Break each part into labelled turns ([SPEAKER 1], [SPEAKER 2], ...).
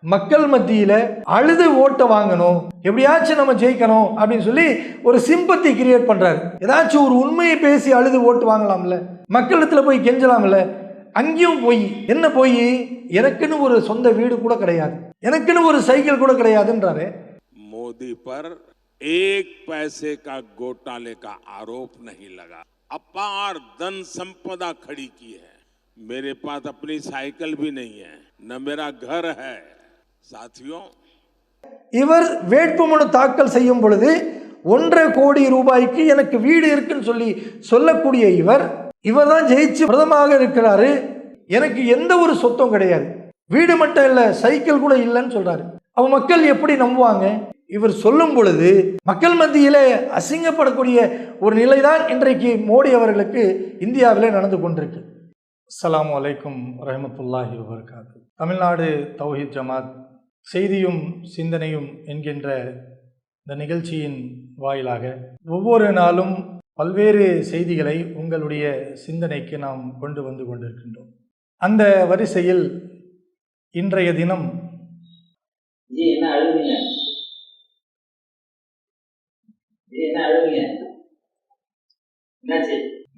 [SPEAKER 1] மக்கள் மத்தியில அழுது ஓட்ட வாங்கணும், எப்படியாச்சும் நம்ம ஜெயிக்கணும் அப்படின்னு சொல்லி ஒரு சிம்பத்தி கிரியேட் பண்றாரு. ஏதாச்சும் ஒரு உண்மையை பேசி அழுது ஓட்டு வாங்கலாம்ல, மக்களிடத்துல போய் கெஞ்சலாம்ல. அங்கேயும் போய் என்ன போய், எனக்குன்னு ஒரு சொந்த வீடு கூட கிடையாது, எனக்குன்னு ஒரு சைக்கிள் கூட கிடையாதுன்றாரு.
[SPEAKER 2] मोदी पर एक पैसे का घोटाले का आरोप नहीं लगा, अपार धन संपदा खड़ी की है। मेरे पास अपनी साइकिल भी नहीं है, न मेरा घर है। साथियों,
[SPEAKER 1] இவர் வேட்புமனு தாக்கல் செய்யும் பொழுது 1.5 கோடி ரூபாய்க்கு எனக்கு வீடு இருக்குன்னு சொல்லக்கூடிய இவர் தான் ஜெயிச்சு பிரதமராக இருக்கிறாரு. எனக்கு எந்த ஒரு சொத்தும் கிடையாது, வீடு மட்டும் இல்ல, சைக்கிள் கூட இல்லைன்னு சொல்றாரு. அவ மக்கள் எப்படி நம்புவாங்க? இவர் சொல்லும் பொழுது மக்கள் மத்தியிலே அசிங்கப்படக்கூடிய ஒரு நிலைதான் இன்றைக்கு மோடி அவர்களுக்கு இந்தியாவிலே நடந்து கொண்டிருக்கு. அஸ்ஸலாமு அலைக்கும் வரஹ்மத்துல்லாஹி வபரகாத்து. தமிழ்நாடு தௌஹீத் ஜமாத் செய்தியும் சிந்தனையும் என்கின்ற இந்த நிகழ்ச்சியின் வாயிலாக ஒவ்வொரு நாளும் பல்வேறு செய்திகளை உங்களுடைய சிந்தனைக்கு நாம் கொண்டு வந்து கொண்டிருக்கின்றோம். அந்த வரிசையில் இன்றைய தினம்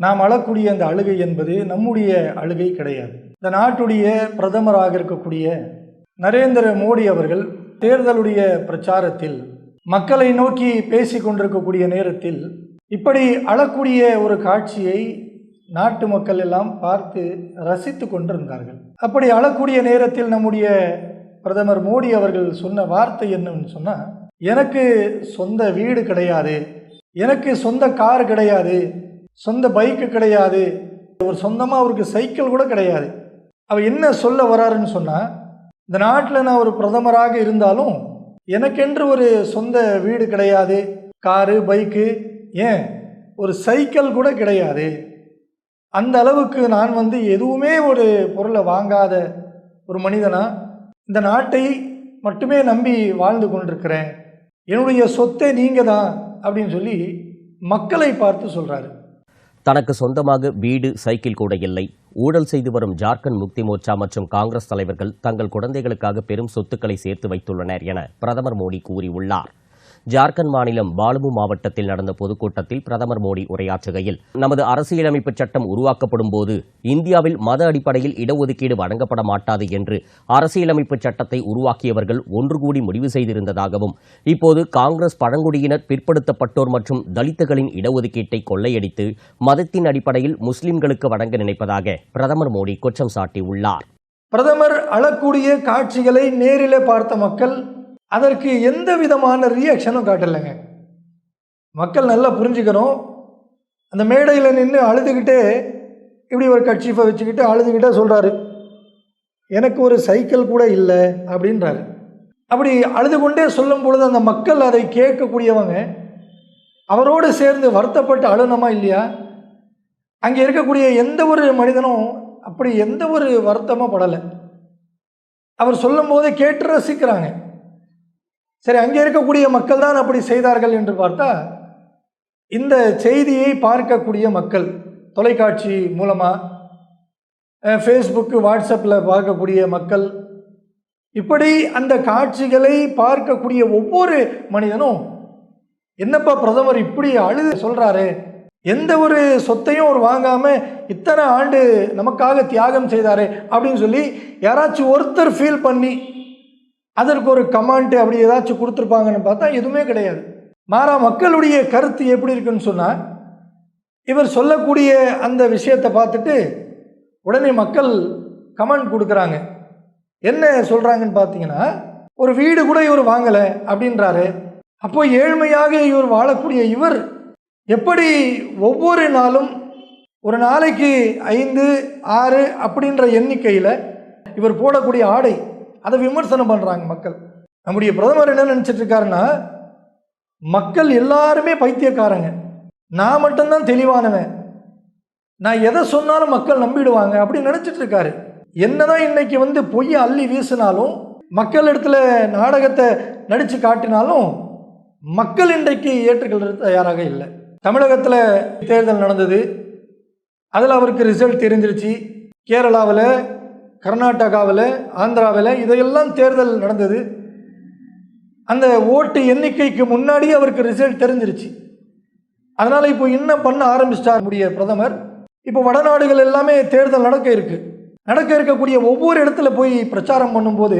[SPEAKER 1] நாம் அழக்கூடிய அந்த அழுகை என்பது நம்முடைய அழுகை கிடையாது. இந்த நாட்டுடைய பிரதமராக இருக்கக்கூடிய நரேந்திர மோடி அவர்கள் தேர்தலுடைய பிரச்சாரத்தில் மக்களை நோக்கி பேசி கொண்டிருக்கக்கூடிய நேரத்தில் இப்படி அழக்கூடிய ஒரு காட்சியை நாட்டு மக்கள் எல்லாம் பார்த்து ரசித்து கொண்டிருந்தார்கள். அப்படி அழக்கூடிய நேரத்தில் நம்முடைய பிரதமர் மோடி அவர்கள் சொன்ன வார்த்தை என்னன்னு சொன்னா, எனக்கு சொந்த வீடு கிடையாது, எனக்கு சொந்த கார் கிடையாது, சொந்த பைக்கு கிடையாது, ஒரு சொந்தமாக அவருக்கு சைக்கிள் கூட கிடையாது. அவர் என்ன சொல்ல வராருன்னு சொன்னால், இந்த நாட்டில் நான் ஒரு பிரதமராக இருந்தாலும் எனக்கென்று ஒரு சொந்த வீடு கிடையாது, காரு பைக்கு, ஏன் ஒரு சைக்கிள் கூட கிடையாது. அந்த அளவுக்கு நான் எதுவுமே ஒரு பொருளை வாங்காத ஒரு மனிதனா இந்த நாட்டை மட்டுமே நம்பி வாழ்ந்து கொண்டிருக்கிறேன், என்னுடைய சொத்தை நீங்கள் தான் அப்படின்னு சொல்லி மக்களை பார்த்து சொல்கிறாரு.
[SPEAKER 3] தனக்கு சொந்தமாக வீடு சைக்கிள் கூட இல்லை. ஊழல் செய்து வரும் ஜார்க்கண்ட் முக்தி மோர்ச்சா மற்றும் காங்கிரஸ் தலைவர்கள் தங்கள் குழந்தைகளுக்காக பெரும் சொத்துக்களை சேர்த்து வைத்துள்ளனர் என பிரதமர் மோடி கூறியுள்ளார். ஜார்க்கண்ட் மாநிலம் பாலுமு மாவட்டத்தில் நடந்த பொதுக்கூட்டத்தில் பிரதமர் மோடி உரையாற்றுகையில், நமது அரசியலமைப்பு சட்டம் உருவாக்கப்படும் போது இந்தியாவில் மத அடிப்படையில் இடஒதுக்கீடு வழங்கப்பட மாட்டாது என்று அரசியலமைப்பு சட்டத்தை உருவாக்கியவர்கள் ஒன்று கூடி முடிவு செய்திருந்ததாகவும், இப்போது காங்கிரஸ் பழங்குடியினர், பிற்படுத்தப்பட்டோர் மற்றும் தலித்துகளின் இடஒதுக்கீட்டை கொள்ளையடித்து மதத்தின் அடிப்படையில் முஸ்லிம்களுக்கு வழங்க நினைப்பதாக பிரதமர் மோடி குற்றம் சாட்டியுள்ளார்.
[SPEAKER 1] பிரதமர் அழக்கூடிய காட்சிகளை நேரிலே பார்த்த மக்கள் அதற்கு எந்த விதமான ரியாக்ஷனும் காட்டலைங்க. மக்கள் நல்லா புரிஞ்சுக்கணும். அந்த மேடையில் நின்று அழுதுகிட்டே இப்படி ஒரு கட்சிஃபை வச்சுக்கிட்டு அழுதுகிட்டே சொல்கிறாரு, எனக்கு ஒரு சைக்கிள் கூட இல்லை அப்படின்றாரு. அப்படி அழுது கொண்டே சொல்லும் பொழுது அந்த மக்கள் அதை கேட்கக்கூடியவங்க அவரோடு சேர்ந்து வருத்தப்பட்டு அழுனமா இல்லையா? அங்கே இருக்கக்கூடிய எந்த ஒரு மனிதனும் அப்படி எந்த ஒரு வருத்தமும் படலை. அவர் சொல்லும் போதே கேட்டு ரசிக்கிறாங்க. சரி, அங்கே இருக்கக்கூடிய மக்கள் தான் அப்படி செய்தார்கள் என்று பார்த்தா, இந்த செய்தியை பார்க்கக்கூடிய மக்கள் தொலைக்காட்சி மூலமாக ஃபேஸ்புக்கு வாட்ஸ்அப்பில் பார்க்கக்கூடிய மக்கள், இப்படி அந்த காட்சிகளை பார்க்கக்கூடிய ஒவ்வொரு மனிதனும் என்னப்பா பிரதமர் இப்படி அழுது சொல்கிறாரு, எந்த ஒரு சொத்தையும் அவர் வாங்காமல் இத்தனை ஆண்டு நமக்காக தியாகம் செய்தாரு அப்படின்னு சொல்லி யாராச்சும் ஒருத்தர் ஃபீல் பண்ணி அதற்கு ஒரு கமெண்ட் அப்படி ஏதாச்சும் கொடுத்துருப்பாங்கன்னு பார்த்தா எதுவுமே கிடையாது. மாறா மக்களுடைய கருத்து எப்படி இருக்குன்னு சொன்னால், இவர் சொல்லக்கூடிய அந்த விஷயத்தை பார்த்துட்டு உடனே மக்கள் கமெண்ட் கொடுக்குறாங்க. என்ன சொல்கிறாங்கன்னு பார்த்தீங்கன்னா, ஒரு வீடு கூட இவர் வாங்கலை அப்படின்றாரு. அப்போ ஏழ்மையாக இவர் வாழக்கூடிய இவர் எப்படி ஒவ்வொரு நாளும் ஒரு நாளைக்கு 5, 6 அப்படின்ற எண்ணிக்கையில் இவர் போடக்கூடிய ஆடை, அதை விமர்சனம் பண்ணுறாங்க மக்கள். நம்முடைய பிரதமர் என்ன நினச்சிட்டு இருக்காருன்னா, மக்கள் எல்லாருமே பைத்தியக்காரங்க, நான் மட்டும்தான் தெளிவானவன், நான் எதை சொன்னாலும் மக்கள் நம்பிடுவாங்க அப்படின்னு நினச்சிட்டு இருக்காரு. என்னதான் இன்னைக்கு பொய்யை அள்ளி வீசினாலும், மக்கள் இடத்துல நாடகத்தை நடித்து காட்டினாலும் மக்கள் இன்றைக்கு ஏற்றுக்கொள்றது தயாராக இல்லை. தமிழகத்தில் தேர்தல் நடந்தது, அதில் அவருக்கு ரிசல்ட் தெரிஞ்சிருச்சு. கேரளாவில் கர்நாடகாவில், ஆந்திராவில் இதையெல்லாம் தேர்தல் நடந்தது. அந்த ஓட்டு எண்ணிக்கைக்கு முன்னாடி அவருக்கு ரிசல்ட் தெரிஞ்சிருச்சு. அதனால் இப்போ என்ன பண்ண ஆரம்பிச்சிட்டார் நம்முடைய பிரதமர். இப்போ வடநாடுகள் எல்லாமே தேர்தல் நடக்க இருக்கக்கூடிய ஒவ்வொரு இடத்துல போய் பிரச்சாரம் பண்ணும்போது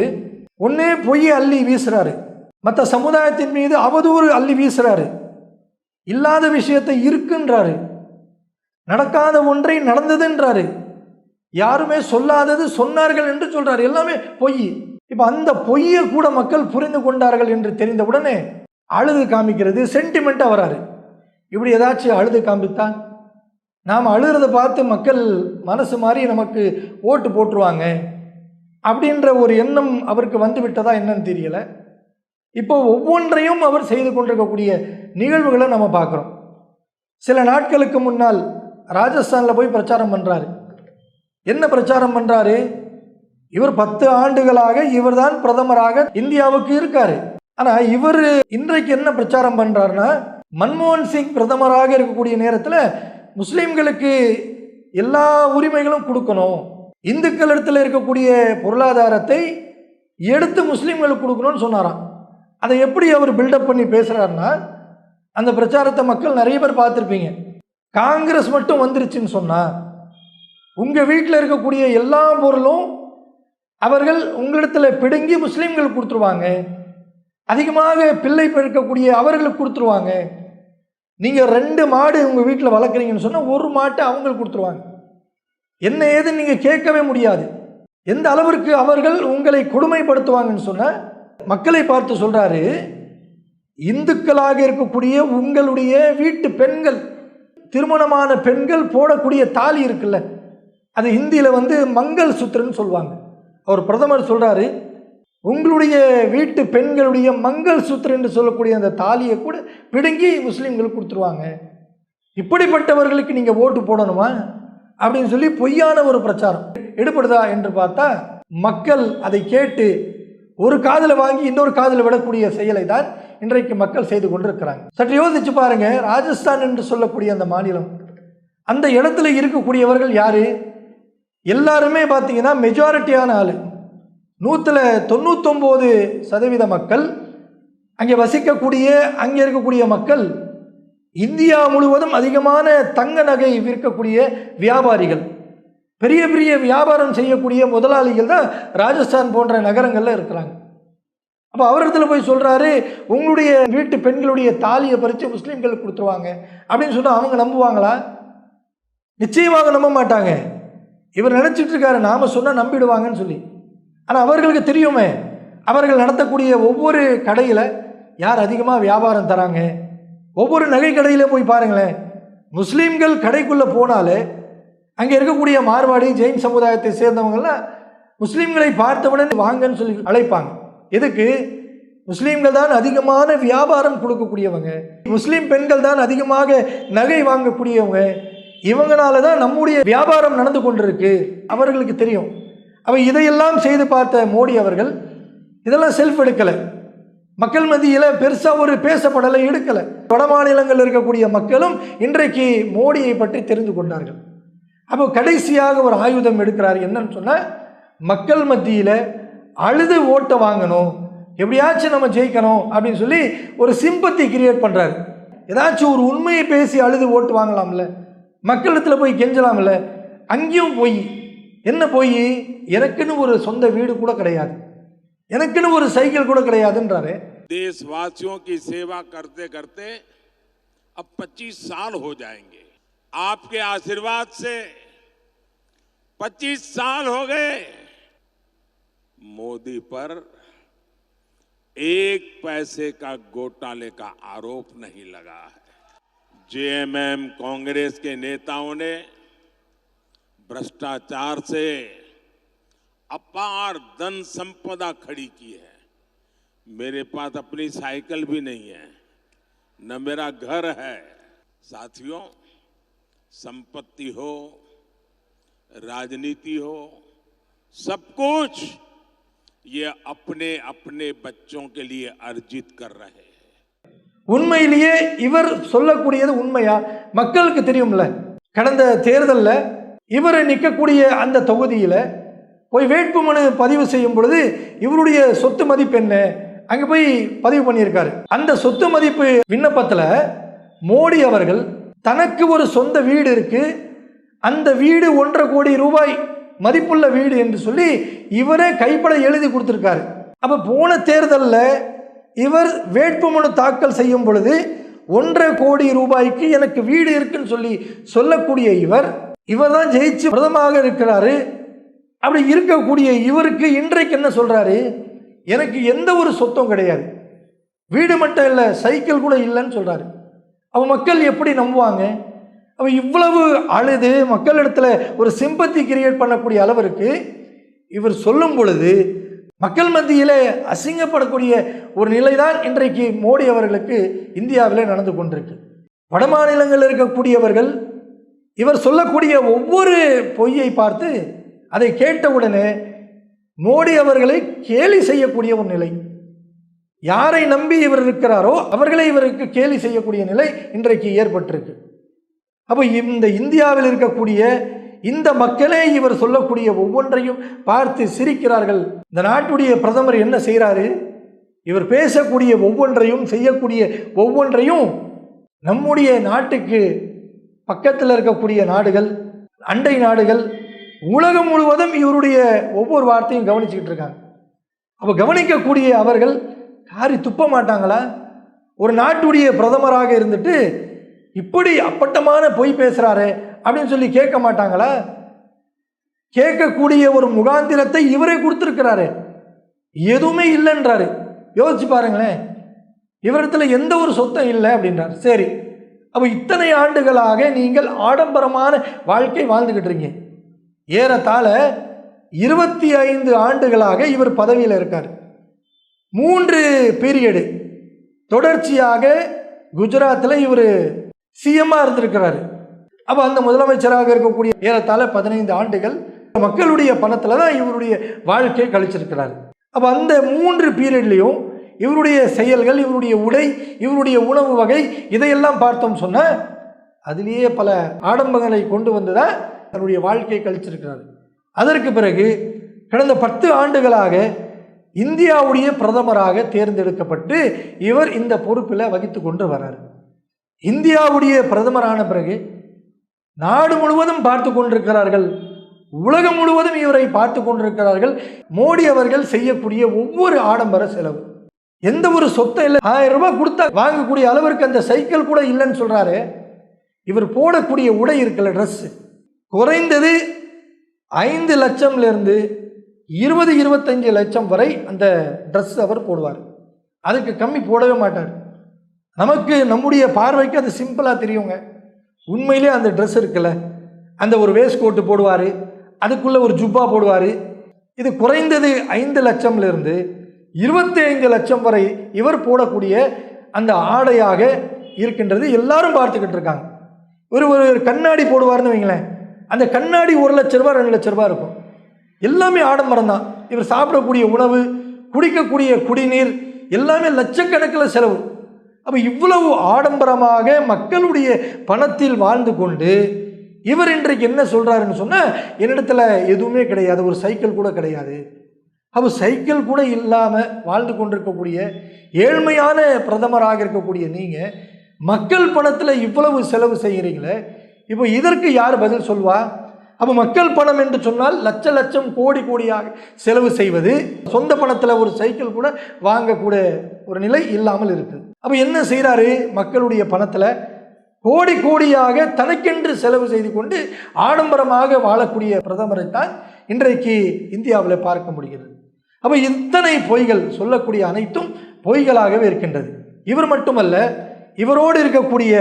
[SPEAKER 1] ஒன்றே பொய் அள்ளி வீசுறாரு, மற்ற சமுதாயத்தின் மீது அவதூறு அள்ளி வீசுறாரு, இல்லாத விஷயத்தை இருக்குன்றாரு, நடக்காத ஒன்றை நடந்ததுன்றாரு, யாருமே சொல்லாதது சொன்னார்கள் என்று சொல்றாரு. எல்லாமே பொய். இப்போ அந்த பொய்யை கூட மக்கள் புரிந்து கொண்டார்கள் என்று தெரிந்தவுடனே அழுது காமிக்கிறது, சென்டிமெண்ட்டாக வராரு. இப்படி ஏதாச்சும் அழுது காமித்தா நாம் அழுகிறத பார்த்து மக்கள் மனசு மாறி நமக்கு ஓட்டு போட்டுருவாங்க அப்படின்ற ஒரு எண்ணம் அவருக்கு வந்து விட்டதா என்னன்னு தெரியல. இப்போ ஒவ்வொன்றையும் அவர் செய்து கொண்டிருக்கக்கூடிய நிகழ்வுகளை நம்ம பார்க்குறோம். சில நாட்களுக்கு முன்னால் ராஜஸ்தானில் போய் பிரச்சாரம் பண்ணுறாரு. என்ன பிரச்சாரம் பண்ணுறாரு? இவர் 10 ஆண்டுகளாக இவர்தான் பிரதமராக இந்தியாவுக்கு இருக்காரு. ஆனால் இவர் இன்றைக்கு என்ன பிரச்சாரம் பண்ணுறாருன்னா, மன்மோகன் சிங் பிரதமராக இருக்கக்கூடிய நேரத்தில் முஸ்லீம்களுக்கு எல்லா உரிமைகளும் கொடுக்கணும், இந்துக்கள் இடத்துல இருக்கக்கூடிய பொருளாதாரத்தை எடுத்து முஸ்லீம்களுக்கு கொடுக்கணும்னு சொன்னாராம். அதை எப்படி அவர் பில்டப் பண்ணி பேசுகிறாருன்னா, அந்த பிரச்சாரத்தை மக்கள் நிறைய பேர் பார்த்துருப்பீங்க. காங்கிரஸ் மட்டும் வந்துருச்சுன்னு சொன்னால் உங்கள் வீட்டில் இருக்கக்கூடிய எல்லா பொருளும் அவர்கள் உங்களிடத்தில் பிடுங்கி முஸ்லீம்களுக்கு கொடுத்துருவாங்க, அதிகமாக பிள்ளை பெருக்கக்கூடிய அவர்களுக்கு கொடுத்துருவாங்க. நீங்கள் 2 மாடு உங்கள் வீட்டில் வளர்க்குறீங்கன்னு சொன்னால் 1 மாட்டை அவங்களுக்கு கொடுத்துருவாங்க. என்ன ஏதுன்னு நீங்கள் கேட்கவே முடியாது. எந்த அளவிற்கு அவர்கள் உங்களை கொடுமைப்படுத்துவாங்கன்னு சொன்னால் மக்களை பார்த்து சொல்கிறாரு, இந்துக்களாக இருக்கக்கூடிய உங்களுடைய வீட்டு பெண்கள், திருமணமான பெண்கள் போடக்கூடிய தாலி இருக்குல்ல, அது ஹிந்தியில் மங்கள் சூத்திரன்னு சொல்லுவாங்க. அவர் பிரதமர் சொல்கிறாரு, உங்களுடைய வீட்டு பெண்களுடைய மங்கள் சூத்திரம் என்று சொல்லக்கூடிய அந்த தாலியை கூட பிடுங்கி முஸ்லீம்களுக்கு கொடுத்துருவாங்க. இப்படிப்பட்டவர்களுக்கு நீங்கள் ஓட்டு போடணுமா அப்படின்னு சொல்லி பொய்யான ஒரு பிரச்சாரம் எடுப்படுதா என்று பார்த்தா, மக்கள் அதை கேட்டு ஒரு காதில் வாங்கி இன்னொரு காதில் விடக்கூடிய செயலை தான் இன்றைக்கு மக்கள் செய்து கொண்டிருக்கிறாங்க. சற்று யோசிச்சு பாருங்க, ராஜஸ்தான் என்று சொல்லக்கூடிய அந்த மாநிலம், அந்த இடத்துல இருக்கக்கூடியவர்கள் யாரு? எல்லாருமே பார்த்தீங்கன்னா மெஜாரிட்டியான ஆளு, 199% மக்கள் அங்கே வசிக்கக்கூடிய, அங்கே இருக்கக்கூடிய மக்கள் இந்தியா முழுவதும் அதிகமான தங்க நகை விற்கக்கூடிய வியாபாரிகள், பெரிய பெரிய வியாபாரம் செய்யக்கூடிய முதலாளிகள் தான் ராஜஸ்தான் போன்ற நகரங்களில் இருக்கிறாங்க. அப்போ அவரிடத்துல போய் சொல்கிறாரு, உங்களுடைய வீட்டு பெண்களுடைய தாலியை பறித்து முஸ்லீம்களுக்கு கொடுத்துருவாங்க அப்படின்னு சொன்னால் அவங்க நம்புவாங்களா? நிச்சயமாக நம்ப மாட்டாங்க. இவர் நினச்சிட்டு இருக்காரு நாம் சொன்னால் நம்பிடுவாங்கன்னு சொல்லி. ஆனால் அவர்களுக்கு தெரியுமே, அவர்கள் நடத்தக்கூடிய ஒவ்வொரு கடையில் யார் அதிகமாக வியாபாரம் தராங்க. ஒவ்வொரு நகை கடையில் போய் பாருங்களேன், முஸ்லீம்கள் கடைக்குள்ளே போனாலே அங்கே இருக்கக்கூடிய மார்வாடி ஜெயின் சமுதாயத்தை சேர்ந்தவங்கள்லாம் முஸ்லீம்களை பார்த்தவுடன் வாங்கன்னு சொல்லி அழைப்பாங்க. எதுக்கு? முஸ்லீம்கள் தான் அதிகமான வியாபாரம் கொடுக்கக்கூடியவங்க, முஸ்லீம் பெண்கள் தான் அதிகமாக நகை வாங்கக்கூடியவங்க, இவங்களால தான் நம்முடைய வியாபாரம் நடந்து கொண்டிருக்கு, அவர்களுக்கு தெரியும். அவ இதையெல்லாம் செய்து பார்த்த மோடி அவர்கள் இதெல்லாம் செல்ஃப் எடுக்கலை, மக்கள் மத்தியில் பெருசாக ஒரு பேசப்படலை, எடுக்கலை. வட மாநிலங்களில் இருக்கக்கூடிய மக்களும் இன்றைக்கு மோடியை பற்றி தெரிந்து கொண்டார்கள். அப்போ கடைசியாக ஒரு ஆயுதம் எடுக்கிறார். என்னன்னு சொன்னால், மக்கள் மத்தியில் அழுது ஓட்டை வாங்கணும், எப்படியாச்சும் நம்ம ஜெயிக்கணும் அப்படின்னு சொல்லி ஒரு சிம்பத்தி கிரியேட் பண்ணுறாரு. ஏதாச்சும் ஒரு உண்மையை பேசி அழுது ஓட்டு வாங்கலாம்ல, மக்களிடத்தில் போய் கெஞ்சலாம்ல. அங்கேயும் போய் என்ன போய், எனக்குன்னு ஒரு சொந்த வீடு கூட கிடையாது, எனக்குன்னு ஒரு சைக்கிள் கூட கிடையாதுன்றாரு.
[SPEAKER 2] देशवासियों की सेवा करते करते अब 25 साल हो जाएंगे। आपके आशीर्वाद से 25 साल हो गए। मोदी पर एक पैसे का घोटाले का आरोप नहीं लगा है। जेएमएम कांग्रेस के नेताओं ने भ्रष्टाचार से अपार धन संपदा खड़ी की है। मेरे पास अपनी साइकिल भी नहीं है, न मेरा घर है। साथियों, संपत्ति हो, राजनीति हो, सब कुछ ये अपने अपने बच्चों के लिए अर्जित कर रहे हैं।
[SPEAKER 1] உண்மையிலேயே இவர் சொல்லக்கூடியது உண்மையா? மக்களுக்கு தெரியும்ல, கடந்த தேர்தலில் இவர் நிற்கக்கூடிய அந்த தொகுதியில் போய் வேட்புமனு பதிவு செய்யும் பொழுது இவருடைய சொத்து மதிப்பு என்ன அங்கே போய் பதிவு பண்ணியிருக்காரு. அந்த சொத்து மதிப்பு விண்ணப்பத்தில் மோடி அவர்கள் தனக்கு ஒரு சொந்த வீடு இருக்கு, அந்த வீடு 1.5 கோடி ரூபாய் மதிப்புள்ள வீடு என்று சொல்லி இவரே கைப்பட எழுதி கொடுத்துருக்காரு. அப்போ போன தேர்தலில் இவர் வேட்புமனு தாக்கல் செய்யும் பொழுது 1.5 கோடி ரூபாய்க்கு எனக்கு வீடு இருக்குன்னு சொல்லக்கூடிய இவர் தான் ஜெயிச்சு பிரதமராக இருக்கிறாரு. அப்படி இருக்கக்கூடிய இவருக்கு இன்றைக்கு என்ன சொல்றாரு? எனக்கு எந்த ஒரு சொத்தும் கிடையாது, வீடு மட்டும் இல்லை, சைக்கிள் கூட இல்லைன்னு சொல்றாரு. அவ மக்கள் எப்படி நம்புவாங்க? அவ இவ்வளவு அழுது மக்களிடத்துல ஒரு சிம்பத்தி கிரியேட் பண்ணக்கூடிய அளவிற்கு இவர் சொல்லும் பொழுது மக்கள் மத்தியிலே அசிங்கப்படக்கூடிய ஒரு நிலைதான் இன்றைக்கு மோடி அவர்களுக்கு இந்தியாவிலே நடந்து கொண்டிருக்கு. வட மாநிலங்களில் இருக்கக்கூடியவர்கள் இவர் சொல்லக்கூடிய ஒவ்வொரு பொய்யை பார்த்து அதை கேட்டவுடனே மோடி அவர்களை கேலி செய்யக்கூடிய ஒரு நிலை, யாரை நம்பி இவர் இருக்கிறாரோ அவர்களை இவருக்கு கேலி செய்யக்கூடிய நிலை இன்றைக்கு ஏற்பட்டிருக்கு. அப்போ இந்த இந்தியாவில் இருக்கக்கூடிய இந்த மக்களே இவர் சொல்லக்கூடிய ஒவ்வொன்றையும் பார்த்து சிரிக்கிறார்கள். இந்த நாட்டுடைய பிரதமர் என்ன செய்கிறாரு? இவர் பேசக்கூடிய ஒவ்வொன்றையும் செய்யக்கூடிய ஒவ்வொன்றையும் நம்முடைய நாட்டுக்கு பக்கத்தில் இருக்கக்கூடிய நாடுகள், அண்டை நாடுகள், உலகம் முழுவதும் இவருடைய ஒவ்வொரு வார்த்தையும் கவனிச்சுக்கிட்டு இருக்காங்க. அப்போ கவனிக்கக்கூடிய அவர்கள் காரி துப்ப மாட்டாங்களா? ஒரு நாட்டுடைய பிரதமராக இருந்துட்டு இப்படி அப்பட்டமான பொய் பேசுறாரு அப்படின்னு சொல்லி கேட்க மாட்டாங்களா? கேட்கக்கூடிய ஒரு முகாந்திரத்தை இவரே கொடுத்திருக்கிறாரு. எதுவுமே இல்லைன்றாரு. யோசிச்சு பாருங்களேன், இவரிடத்துல எந்த ஒரு சொத்தம் இல்லை அப்படின்றார். சரி, அப்போ இத்தனை ஆண்டுகளாக நீங்கள் ஆடம்பரமான வாழ்க்கை வாழ்ந்துகிட்டு இருக்கீங்க. ஏறத்தாழ 25 ஆண்டுகளாக இவர் பதவியில் இருக்கார். 3 பீரியடு தொடர்ச்சியாக குஜராத்தில் இவர் சிஎம்மாக இருந்திருக்கிறாரு. அப்போ அந்த முதலமைச்சராக இருக்கக்கூடிய ஏறத்தாழ 15 ஆண்டுகள் மக்களுடைய பணத்தில் தான் இவருடைய வாழ்க்கையை கழிச்சிருக்கிறார். அப்போ அந்த 3 பீரியட்லேயும் இவருடைய செயல்கள், இவருடைய உடை, இவருடைய உணவு வகை, இதையெல்லாம் பார்த்தோம் சொன்னால் அதிலேயே பல ஆடம்பரங்களை கொண்டு வந்து தான் தன்னுடைய வாழ்க்கையை கழிச்சிருக்கிறார். அதற்கு பிறகு கடந்த 10 ஆண்டுகளாக இந்தியாவுடைய பிரதமராக தேர்ந்தெடுக்கப்பட்டு இவர் இந்த பொறுப்பில் வகித்து கொண்டு வர்றார். இந்தியாவுடைய பிரதமரான பிறகு நாடு முழுவதும் பார்த்து கொண்டிருக்கிறார்கள், உலகம் முழுவதும் இவரை பார்த்து கொண்டிருக்கிறார்கள். மோடி அவர்கள் செய்யக்கூடிய ஒவ்வொரு ஆடம்பர செலவு, எந்த ஒரு சொத்தை இல்லை, 1000 ரூபாய் கொடுத்தா வாங்கக்கூடிய அளவிற்கு அந்த சைக்கிள் கூட இல்லைன்னு சொல்றாரு. இவர் போடக்கூடிய உடை இருக்குல்ல, ட்ரெஸ், குறைந்தது 5 லட்சம்லேருந்து 20-25 லட்சம் வரை அந்த ட்ரெஸ் அவர் போடுவார். அதுக்கு கம்மி போடவே மாட்டார். நமக்கு நம்முடைய பார்வைக்கு அது சிம்பிளாக தெரியுங்க. உண்மையிலே அந்த ட்ரெஸ் இருக்குல்ல, அந்த ஒரு வேஸ்ட் கோட்டு போடுவார், அதுக்குள்ளே ஒரு ஜுப்பா போடுவார். இது குறைந்தது 5 லட்சம்லேருந்து 25 லட்சம் வரை இவர் போடக்கூடிய அந்த ஆடையாக இருக்கின்றது. எல்லாரும் பார்த்துக்கிட்டு இருக்காங்க. ஒரு கண்ணாடி போடுவார்னு வைங்களேன், அந்த கண்ணாடி 1 லட்ச ரூபா 2 லட்ச ரூபா இருக்கும். எல்லாமே ஆடம்பரம் தான். இவர் சாப்பிடக்கூடிய உணவு, குடிக்கக்கூடிய குடிநீர் எல்லாமே லட்சக்கணக்கில் செலவு. அப்போ இவ்வளவு ஆடம்பரமாக மக்களுடைய பணத்தில் வாழ்ந்து கொண்டு இவர் இன்றைக்கு என்ன சொல்கிறாருன்னு சொன்னால், என்னிடத்துல எதுவுமே கிடையாது, ஒரு சைக்கிள் கூட கிடையாது. அப்போ சைக்கிள் கூட இல்லாமல் வாழ்ந்து கொண்டிருக்கக்கூடிய ஏழ்மையான பிரதமராக இருக்கக்கூடிய நீங்கள் மக்கள் பணத்தில் இவ்வளவு செலவு செய்கிறீங்களே, இப்போ இதற்கு யார் பதில் சொல்வா? அப்போ மக்கள் பணம் என்று சொன்னால் லட்ச லட்சம் கோடி கோடியாக செலவு செய்வது, சொந்த பணத்தில் ஒரு சைக்கிள் கூட வாங்கக்கூட ஒரு நிலை இல்லாமல் இருக்குது. அப்போ என்ன செய்கிறாரு? மக்களுடைய பணத்தில் கோடி கோடியாக தனக்கென்று செலவு செய்து கொண்டு ஆடம்பரமாக வாழக்கூடிய பிரதமரைத்தான் இன்றைக்கு இந்தியாவில் பார்க்க முடிகிறது. அப்போ இத்தனை பொய்கள், சொல்லக்கூடிய அனைத்தும் பொய்களாகவே இருக்கின்றது. இவர் மட்டுமல்ல, இவரோடு இருக்கக்கூடிய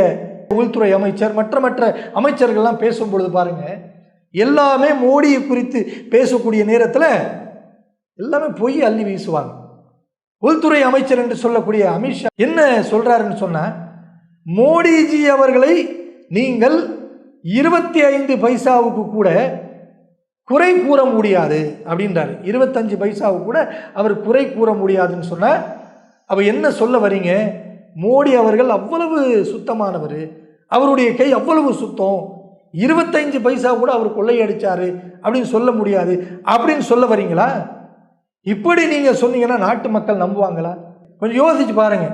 [SPEAKER 1] உள்துறை அமைச்சர், மற்ற அமைச்சர்கள்லாம் பேசும் பொழுது பாருங்க, எல்லாமே மோடியை குறித்து பேசக்கூடிய நேரத்தில் எல்லாமே பொய் அள்ளி வீசுவாங்க. உள்துறை அமைச்சர் என்று சொல்லக்கூடிய அமித்ஷா என்ன சொல்றாருன்னு சொன்னா, மோடிஜி அவர்களை நீங்கள் 25 பைசாவுக்கு கூட குறை கூற முடியாது அப்படின்றாரு. 25 பைசாவுக்கு கூட அவர் குறை கூற முடியாதுன்னு சொன்ன, அப்ப என்ன சொல்ல வரீங்க? மோடி அவர்கள் அவ்வளவு சுத்தமானவர், அவருடைய கை அவ்வளவு சுத்தம், 25 பைசா கூட அவர் கொள்ளையடிச்சாரு அப்படின்னு சொல்ல முடியாது அப்படின்னு சொல்ல வரீங்களா? இப்படி நீங்க சொன்னீங்கன்னா நாட்டு மக்கள் நம்புவாங்களா? கொஞ்சம் யோசிச்சு பாருங்க.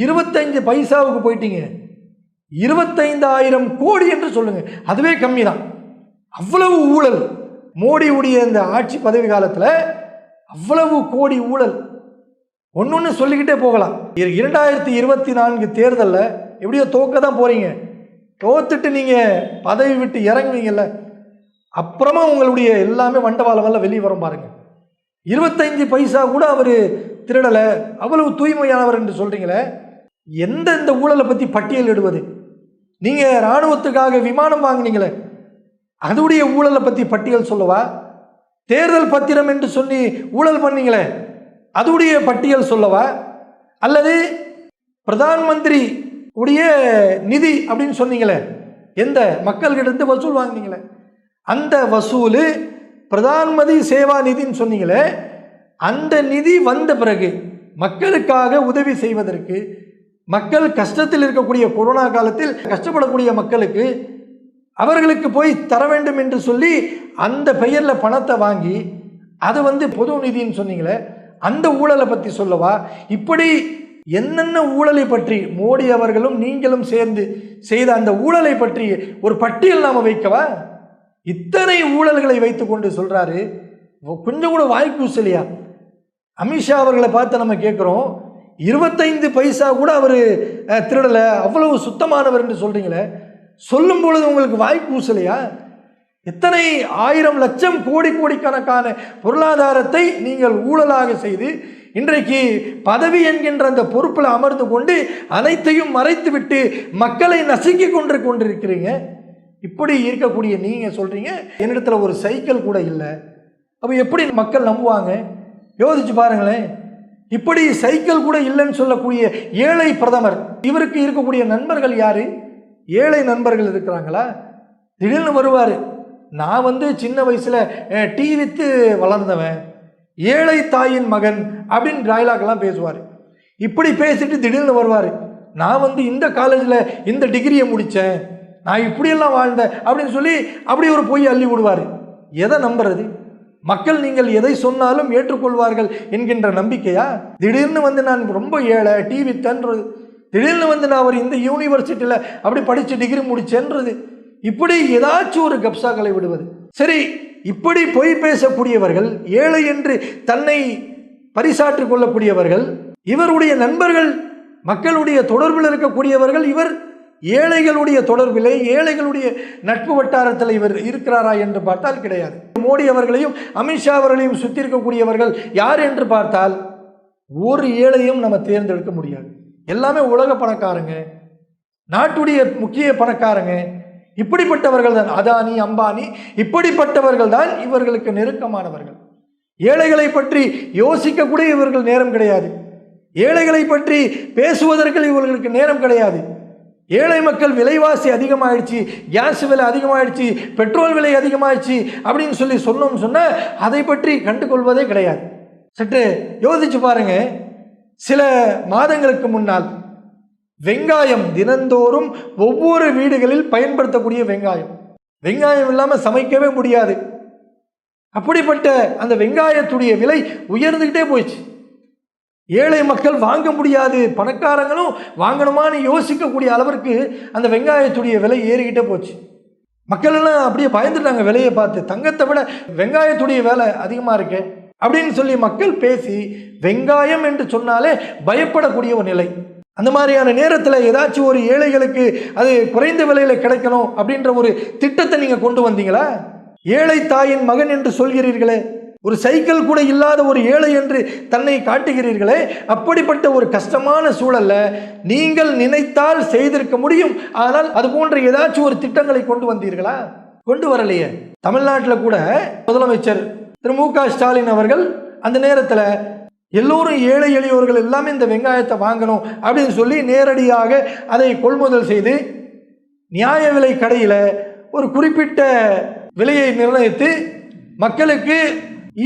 [SPEAKER 1] 25 பைசாவுக்கு போயிட்டீங்க. 25,000 கோடி என்று சொல்லுங்க, அதுவே கம்மி தான். அவ்வளவு ஊழல் மோடியுடைய இந்த ஆட்சி பதவி காலத்தில், அவ்வளவு கோடி ஊழல். ஒன்னொன்னு சொல்லிக்கிட்டே போகலாம். 2024 தேர்தலில் எப்படியோ தோக்க தான் போறீங்க. தோத்துட்டு நீங்க பதவி விட்டு இறங்குவீங்கல்ல, அப்புறமா உங்களுடைய எல்லாமே வண்டவாளம் வெளியே வரும் பாருங்க. 25 பைசா கூட அவர் திருடலை, அவ்வளவு தூய்மையானவர் என்று சொல்றீங்களே, எந்தெந்த ஊழலை பற்றி பட்டியலிடுவது? நீங்கள் இராணுவத்துக்காக விமானம் வாங்கினீங்களே, அதுடைய ஊழலை பற்றி பட்டியல் சொல்லவா? தேர்தல் பத்திரம் என்று சொல்லி ஊழல் பண்ணீங்களே, அதுடைய பட்டியல் சொல்லவா? அல்லது பிரதான் மந்திரி உடைய நிதி அப்படின்னு சொன்னீங்களே, எந்த மக்கள்கிட்ட வசூல் வாங்கினீங்களே, அந்த வசூல் பிரதான் மந்திரி சேவா நிதின்னு சொன்னீங்களே, அந்த நிதி வந்த பிறகு மக்களுக்காக உதவி செய்வதற்கு, மக்கள் கஷ்டத்தில் இருக்கக்கூடிய கொரோனா காலத்தில் கஷ்டப்படக்கூடிய மக்களுக்கு அவர்களுக்கு போய் தர வேண்டும் என்று சொல்லி அந்த பெயரில் பணத்தை வாங்கி அது பொது நிதின்னு சொன்னீங்களே, அந்த ஊழலை பற்றி சொல்லவா? இப்படி என்னென்ன ஊழலை பற்றி மோடி அவர்களும் நீங்களும் சேர்ந்து செய்த அந்த ஊழலை பற்றி ஒரு பட்டியல் நாம வைக்கவா? இத்தனை ஊழல்களை வைத்துக்கொண்டு சொல்றாரு. கொஞ்சம் கூட வாய்க்கூசலையா? அமித்ஷா அவர்களை பார்த்து நம்ம கேட்குறோம், 25 பைசா கூட அவர் திருடலை, அவ்வளவு சுத்தமானவர் என்று சொல்றீங்களே, சொல்லும் பொழுது உங்களுக்கு வாய்க்கூசலையா? எத்தனை ஆயிரம் லட்சம் கோடி கோடிக்கணக்கான பொருளாதாரத்தை நீங்கள் ஊழலாக செய்து இன்றைக்கு பதவி என்கின்ற அந்த பொறுப்பில் அமர்ந்து கொண்டு அனைத்தையும் மறைத்து விட்டு மக்களை நசுக்கி கொண்டிருக்கிறீங்க. இப்படி இருக்கக்கூடிய நீங்க சொல்றீங்க என்னிடத்துல ஒரு சைக்கிள் கூட இல்லை, அப்ப எப்படி மக்கள் நம்புவாங்க? யோசிச்சு பாருங்களேன். இப்படி சைக்கிள் கூட இல்லைன்னு சொல்லக்கூடிய ஏழை பிரதமர், இவருக்கு இருக்கக்கூடிய நண்பர்கள் யாரு? ஏழை நண்பர்கள் இருக்கிறாங்களா? திடீர்னு வருவார், நான் சின்ன வயசுல டீ வித்து வளர்ந்தவன், ஏழை தாயின் மகன் அப்படின்னு டயலாக்லாம் பேசுவார். இப்படி பேசிட்டு திடீர்னு வருவார், நான் இந்த காலேஜில் இந்த டிகிரியை முடித்தேன், நான் இப்படியெல்லாம் வாழ்ந்தேன் அப்படின்னு சொல்லி அப்படி ஒரு பொய் அள்ளி விடுவார். எதை நம்புறது? மக்கள் நீங்கள் எதை சொன்னாலும் ஏற்றுக்கொள்வார்கள் என்கின்ற நம்பிக்கையா? திடீர்னு நான் ரொம்ப ஏழை டீ வித்தன்றது, திடீர்னு நான் இந்த யூனிவர்சிட்டியில் அப்படி படித்து டிகிரி முடிச்சேன்றது, இப்படி ஏதாச்சும் ஒரு கப்சாக்களை விடுவது. சரி, இப்படி பொய் பேசக்கூடியவர்கள், ஏழை என்று தன்னை பரிசாற்றிக் கொள்ளக்கூடியவர்கள், இவருடைய நண்பர்கள் மக்களுடைய தொடர்பில் இருக்கக்கூடியவர்கள், இவர் ஏழைகளுடைய தொடர்பிலே ஏழைகளுடைய நட்பு வட்டாரத்தில் இவர் இருக்கிறாரா என்று பார்த்தால் கிடையாது. மோடி அவர்களையும் அமித்ஷா அவர்களையும் சுற்றி இருக்கக்கூடியவர்கள் யார் என்று பார்த்தால் ஒரு ஏழையும் நம்ம தேர்ந்தெடுக்க முடியாது. எல்லாமே உலக பணக்காரங்க, நாட்டுடைய முக்கிய பணக்காரங்க. இப்படிப்பட்டவர்கள் தான் அதானி அம்பானி, இப்படிப்பட்டவர்கள் தான் இவர்களுக்கு நெருக்கமானவர்கள். ஏழைகளை பற்றி யோசிக்க கூட இவர்கள் நேரம் கிடையாது, ஏழைகளை பற்றி பேசுவதற்கு இவர்களுக்கு நேரம் கிடையாது. ஏழை மக்கள் விலைவாசி அதிகமாகிடுச்சு, கேஸ் விலை அதிகமாகிடுச்சு, பெட்ரோல் விலை அதிகமாகிடுச்சு அப்படின்னு சொல்லி சொன்ன அதை பற்றி கண்டுகொள்வதே கிடையாது. சற்று யோசிச்சு பாருங்க. சில மாதங்களுக்கு முன்னால் வெங்காயம் தினந்தோறும் ஒவ்வொரு வீடுகளில் பயன்படுத்தக்கூடிய வெங்காயம் இல்லாமல் சமைக்கவே முடியாது. அப்படிப்பட்ட அந்த வெங்காயத்துடைய விலை உயர்ந்துகிட்டே போயிடுச்சு. ஏழை மக்கள் வாங்க முடியாது, பணக்காரங்களும் வாங்கணுமான்னு யோசிக்கக்கூடிய அளவிற்கு அந்த வெங்காயத்துடைய விலை ஏறிக்கிட்டே போச்சு. மக்கள் எல்லாம் அப்படியே பயந்துட்டாங்க விலையை பார்த்து. தங்கத்தை விட வெங்காயத்துடைய விலை அதிகமாக இருக்கு அப்படின்னு சொல்லி மக்கள் பேசி வெங்காயம் என்று சொன்னாலே பயப்படக்கூடிய ஒரு நிலை. அந்த மாதிரியான நேரத்தில் ஏதாச்சும் ஒரு ஏழைகளுக்கு அது குறைந்த விலையில் கிடைக்கணும் அப்படின்ற ஒரு திட்டத்தை நீங்கள் கொண்டு வந்தீங்களா? ஏழை தாயின் மகன் என்று சொல்கிறீர்களே, ஒரு சைக்கிள் கூட இல்லாத ஒரு ஏழை என்று தன்னை காட்டுகிறீர்களே, அப்படிப்பட்ட ஒரு கஷ்டமான சூழல்ல நீங்கள் நினைத்தால் செய்திருக்க முடியும். ஆனால் அது போன்ற ஏதாச்சும் ஒரு திட்டங்களை கொண்டு வந்தீர்களா? கொண்டு வரலையே. தமிழ்நாட்டில் கூட முதலமைச்சர் திரு மு.க. ஸ்டாலின் அவர்கள் அந்த நேரத்தில் எல்லோரும் ஏழை எளியோர்கள் எல்லாமே இந்த வெங்காயத்தை வாங்கணும் அப்படின்னு சொல்லி நேரடியாக அதை கொள்முதல் செய்து நியாய விலை கடையில் ஒரு குறிப்பிட்ட விலையை நிர்ணயித்து மக்களுக்கு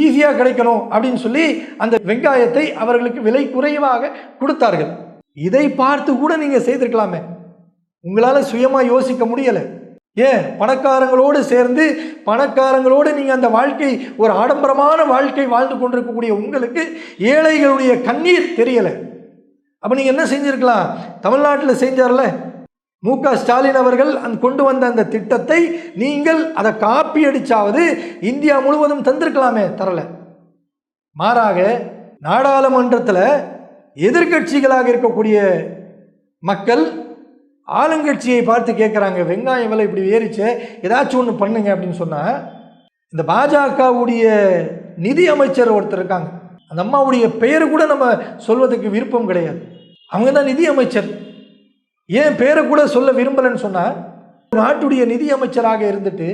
[SPEAKER 1] ஈஸியாக கிடைக்கணும் அப்படின்னு சொல்லி அந்த வெங்காயத்தை அவர்களுக்கு விலை குறைவாக கொடுத்தார்கள். இதை பார்த்து கூட நீங்கள் செய்திருக்கலாமே. உங்களால் சுயமாக யோசிக்க முடியலை. ஏன் பணக்காரங்களோடு சேர்ந்து பணக்காரங்களோடு நீங்கள் அந்த வாழ்க்கை ஒரு ஆடம்பரமான வாழ்க்கை வாழ்ந்து கொண்டிருக்கக்கூடிய உங்களுக்கு ஏழைகளுடைய கண்ணீர் தெரியலை. அப்போ நீங்கள் என்ன செஞ்சுருக்கலாம்? தமிழ்நாட்டில் செஞ்சார்ல மு.க. ஸ்டாலின் அவர்கள் கொண்டு வந்த அந்த திட்டத்தை நீங்கள் அதை காப்பி அடிச்சாவது இந்தியா முழுவதும் தந்திருக்கலாமே, தரலை. மாறாக நாடாளுமன்றத்தில் எதிர்க்கட்சிகளாக இருக்கக்கூடிய மக்கள் ஆளுங்கட்சியை பார்த்து கேட்குறாங்க, வெங்காயம் விலை இப்படி ஏறிச்சு, ஏதாச்சும் ஒன்று பண்ணுங்க அப்படின்னு சொன்னால், இந்த பாஜகவுடைய நிதி அமைச்சர் ஒருத்தர் இருக்காங்க, அந்த அம்மாவுடைய பெயர் கூட நம்ம சொல்வதற்கு விருப்பம் கிடையாது. அவங்க தான் நிதி அமைச்சர். ஏன் பேரை கூட சொல்ல விரும்பலைன்னு சொன்னால், நாட்டுடைய நிதி அமைச்சராக இருந்துட்டு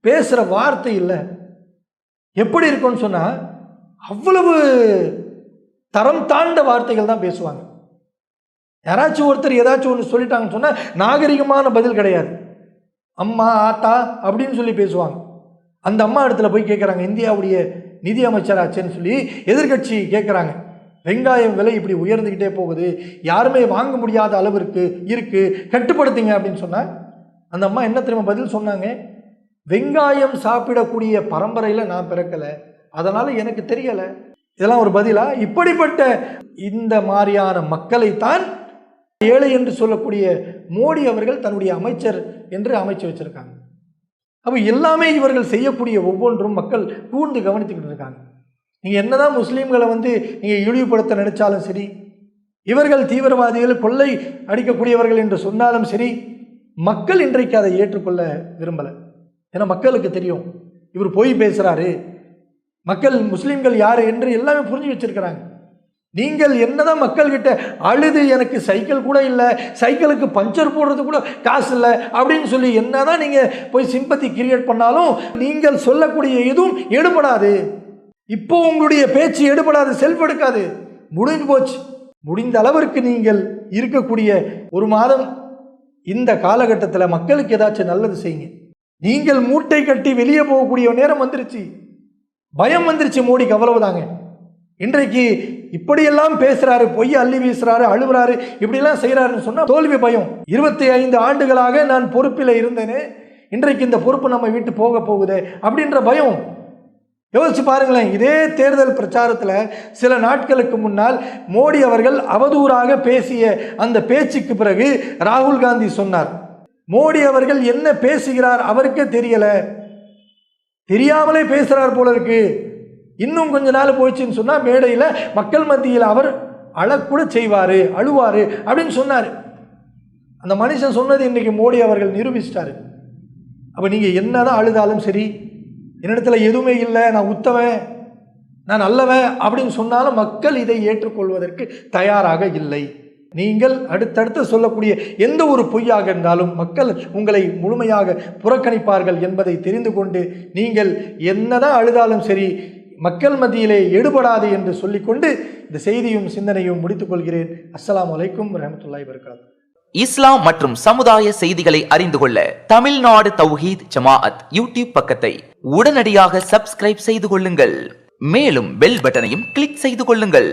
[SPEAKER 1] பேசுகிற வார்த்தை இல்லை. எப்படி இருக்குன்னு சொன்னால், அவ்வளவு தரம் தாழ்ந்த வார்த்தைகள் தான் பேசுவாங்க. யாராச்சும் ஒருத்தர் ஏதாச்சும் ஒன்று சொல்லிட்டாங்கன்னு சொன்னால் நாகரிகமான பதில் கிடையாது. அம்மா ஆத்தா அப்படின்னு சொல்லி பேசுவாங்க. அந்த அம்மா இடத்துல போய் கேட்குறாங்க, இந்தியாவுடைய நிதி அமைச்சராச்சேன்னு சொல்லி எதிர்கட்சி கேட்குறாங்க, வெங்காயம் விலை இப்படி உயர்ந்துக்கிட்டே போகுது, யாருமே வாங்க முடியாத அளவிற்கு இருக்குது, கட்டுப்படுத்துங்க அப்படின்னு சொன்னால், அந்த அம்மா என்ன தெரியுமா பதில் சொன்னாங்க? வெங்காயம் சாப்பிடக்கூடிய பரம்பரையில் நான் பிறக்கலை, அதனால் எனக்கு தெரியலை. இதெல்லாம் ஒரு பதிலா? இப்படிப்பட்ட இந்த மாதிரியான மக்களைத்தான் ஏழை என்று சொல்லக்கூடிய மோடி அவர்கள் தன்னுடைய அமைச்சர் என்று அமைச்சு வச்சிருக்காங்க. அப்போ எல்லாமே இவர்கள் செய்யக்கூடிய ஒவ்வொன்றும் மக்கள் கூர்ந்து கவனித்துக்கிட்டு இருக்காங்க. நீங்கள் என்னதான் முஸ்லீம்களை நீங்கள் இழிவுபடுத்த நினைச்சாலும் சரி, இவர்கள் தீவிரவாதிகள் கொள்ளை அடிக்கக்கூடியவர்கள் என்று சொன்னாலும் சரி, மக்கள் இன்றைக்கு அதை ஏற்றுக்கொள்ள விரும்பலை. ஏன்னா மக்களுக்கு தெரியும் இவர் பொய் பேசுகிறாரு, மக்கள் முஸ்லீம்கள் யார் என்று எல்லாமே புரிஞ்சு வச்சிருக்கிறாங்க. நீங்கள் என்னதான் மக்கள்கிட்ட அழுது எனக்கு சைக்கிள் கூட இல்லை, சைக்கிளுக்கு பஞ்சர் போடுறது கூட காசு இல்லை அப்படின்னு சொல்லி என்னதான் நீங்கள் போய் சிம்பத்தி கிரியேட் பண்ணாலும் நீங்கள் சொல்லக்கூடிய எதுவும் எடுபடாது. இப்போ உங்களுடைய பேச்சு எடுபடாது, செல்ஃப் எடுக்காது, முடிஞ்சு போச்சு. முடிந்த அளவிற்கு நீங்கள் இருக்கக்கூடிய ஒரு மாதம் இந்த காலகட்டத்தில் மக்களுக்கு ஏதாச்சும் நல்லது செய்யுங்க. நீங்கள் மூட்டை கட்டி வெளியே போகக்கூடிய நேரம் வந்துருச்சு, பயம் வந்துருச்சு மோடிக்கு, அவ்வளவுதாங்க. இன்றைக்கு இப்படியெல்லாம் பேசுறாரு, பொய் அள்ளி வீசுறாரு, அழுகுறாரு, இப்படிலாம் செய்யறாருன்னு சொன்னா தோல்வி பயம். 25 ஆண்டுகளாக நான் பொறுப்பில் இருந்தேனே, இன்றைக்கு இந்த பொறுப்பு நம்ம விட்டு போக போகுதே அப்படின்ற பயம். யோசிச்சு பாருங்களேன். இதே தேர்தல் பிரச்சாரத்தில் சில நாட்களுக்கு முன்னால் மோடி அவர்கள் அவதூறாக பேசிய அந்த பேச்சுக்கு பிறகு ராகுல் காந்தி சொன்னார், மோடி அவர்கள் என்ன பேசுகிறார் அவருக்கே தெரியல, தெரியாமலே பேசுறார் போல இருக்கு, இன்னும் கொஞ்ச நாள் போயிடுச்சுன்னு சொன்னால் மேடையில் மக்கள் மத்தியில் அவர் அழக்கூட செய்வார், அழுவார் அப்படின்னு சொன்னார். அந்த மனுஷன் சொன்னது இன்றைக்கி மோடி அவர்கள் நிரூபிச்சிட்டாரு. அப்போ நீங்கள் என்னதான் அழுதாலும் சரி, என்னிடத்தில் எதுவுமே இல்லை, நான் உத்தவன், நான் நல்லவன் அப்படின்னு சொன்னாலும் மக்கள் இதை ஏற்றுக்கொள்வதற்கு தயாராக இல்லை. நீங்கள் அடுத்தடுத்து சொல்லக்கூடிய எந்த ஒரு பொய்யாக இருந்தாலும் மக்கள் உங்களை முழுமையாக புறக்கணிப்பார்கள் என்பதை தெரிந்து கொண்டு நீங்கள் என்னதான் அழுதாலும் சரி மக்கள் மத்தியிலே எடுபடாது என்று சொல்லிக்கொண்டு இந்த செய்தியும் சிந்தனையும் முடித்துக் கொள்கிறேன். அஸ்ஸலாமு அலைக்கும் வரஹ்மத்துல்லாஹி வபரகாத்துஹு.
[SPEAKER 4] இஸ்லாம் மற்றும் சமுதாய செய்திகளை அறிந்து கொள்ள தமிழ்நாடு தௌஹீத் ஜமாஅத் யூடியூப் பக்கத்தை உடனடியாக சப்ஸ்கிரைப் செய்து கொள்ளுங்கள். மேலும் பெல் பட்டனையும் கிளிக் செய்து கொள்ளுங்கள்.